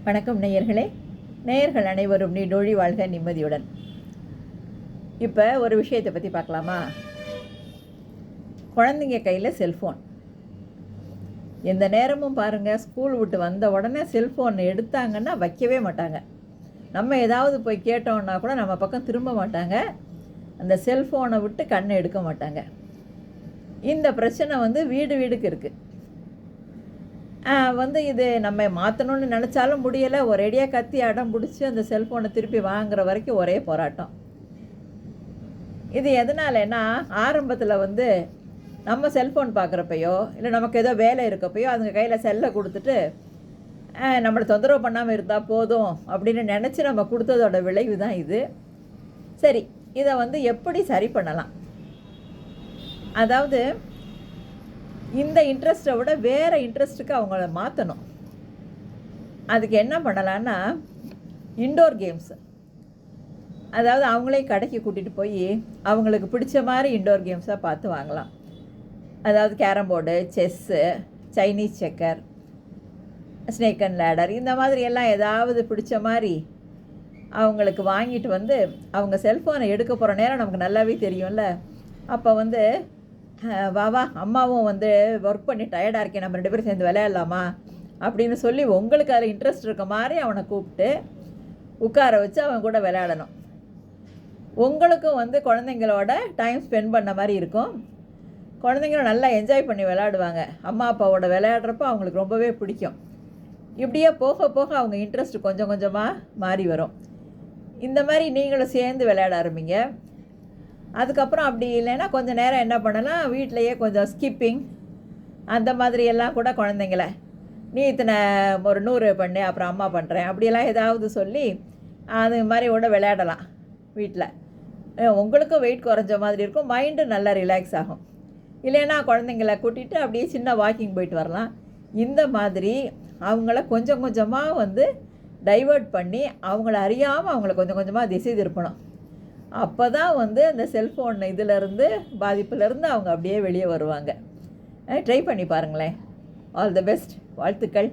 வணக்கம் நேயர்களே. நேயர்கள் அனைவரும் நீடோழி வாழ்க நிம்மதியுடன். இப்போ ஒரு விஷயத்தை பற்றி பார்க்கலாமா? குழந்தைங்க கையில் செல்ஃபோன். எந்த நேரமும் பாருங்கள், ஸ்கூல் விட்டு வந்த உடனே செல்ஃபோன் எடுத்தாங்கன்னா வைக்கவே மாட்டாங்க. நம்ம ஏதாவது போய் கேட்டோன்னா கூட நம்ம பக்கம் திரும்ப மாட்டாங்க. அந்த செல்ஃபோனை விட்டு கண்ணை எடுக்க மாட்டாங்க. இந்த பிரச்சனை வீடு வீடுக்கு இருக்குது. இது நம்ம மாற்றணும்னு நினச்சாலும் முடியலை. ஒரேடியாக கத்தி அடம் பிடிச்சி அந்த செல்ஃபோனை திருப்பி வாங்குகிற வரைக்கும் ஒரே போராட்டம். இது எதனாலன்னா, ஆரம்பத்தில் நம்ம செல்ஃபோன் பார்க்குறப்பையோ இல்லை நமக்கு ஏதோ வேலை இருக்கப்பையோ அதுங்க கையில் செல்லை கொடுத்துட்டு நம்மளை தொந்தரவு பண்ணாமல் இருந்தால் போதும் அப்படின்னு நினச்சி நம்ம கொடுத்ததோட விளைவு தான் இது. சரி, இதை எப்படி சரி பண்ணலாம்? அதாவது இந்த இன்ட்ரெஸ்ட்டை விட வேறு இன்ட்ரெஸ்ட்டுக்கு அவங்கள மாற்றணும். அதுக்கு என்ன பண்ணலான்னா, இன்டோர் கேம்ஸு, அதாவது அவங்களே கடைக்கு கூட்டிகிட்டு போய் அவங்களுக்கு பிடிச்ச மாதிரி இன்டோர் கேம்ஸாக பார்த்து வாங்கலாம். அதாவது carrom board, chess, Chinese checker, snake and ladder, இந்த மாதிரி எல்லாம் ஏதாவது பிடிச்ச மாதிரி அவங்களுக்கு வாங்கிட்டு அவங்க செல்ஃபோனை எடுக்க போகிற நேரம் நமக்கு நல்லாவே தெரியும்ல. அப்போ வா அம்மாவும் ஒர்க் பண்ணி டயர்டாக இருக்கேன், நம்ம 2 பேரும் சேர்ந்து விளையாடலாமா அப்படின்னு சொல்லி உங்களுக்கு அதில் இன்ட்ரெஸ்ட் இருக்க மாதிரி அவனை கூப்பிட்டு உட்கார வச்சு அவன் கூட விளையாடணும். உங்களுக்கும் குழந்தைங்களோட டைம் ஸ்பெண்ட் பண்ண மாதிரி இருக்கும். குழந்தைங்களும் நல்லா என்ஜாய் பண்ணி விளையாடுவாங்க. அம்மா அப்பாவோட விளையாடுறப்போ அவங்களுக்கு ரொம்பவே பிடிக்கும். இப்படியே போக போக அவங்க இன்ட்ரெஸ்ட் கொஞ்சம் கொஞ்சமாக மாறி வரும். இந்த மாதிரி நீங்களும் சேர்ந்து விளையாட ஆரம்பிங்க. அதுக்கப்புறம் அப்படி இல்லைன்னா கொஞ்சம் நேரம் என்ன பண்ணலாம், வீட்டிலையே கொஞ்சம் ஸ்கிப்பிங் அந்த மாதிரியெல்லாம் கூட குழந்தைங்கள நீ இத்தனை ஒரு 100 பண்ணு, அப்புறம் அம்மா பண்ணுறேன் அப்படியெல்லாம் ஏதாவது சொல்லி அது மாதிரி கூட விளையாடலாம் வீட்டில். உங்களுக்கும் வெயிட் குறைஞ்ச மாதிரி இருக்கும், மைண்டு நல்லா ரிலாக்ஸ் ஆகும். இல்லைன்னா குழந்தைங்கள கூட்டிகிட்டு அப்படியே சின்ன வாக்கிங் போயிட்டு வரலாம். இந்த மாதிரி அவங்கள கொஞ்சம் கொஞ்சமாக டைவர்ட் பண்ணி அவங்கள அறியாமல் அவங்கள கொஞ்சம் கொஞ்சமாக திசை திருப்பணும். அப்போ தான் அந்த செல்ஃபோன் இதிலேருந்து பாதிப்புலேருந்து அவங்க அப்படியே வெளியே வருவாங்க. ட்ரை பண்ணி பாருங்களேன். All the best. வாழ்த்துக்கள்.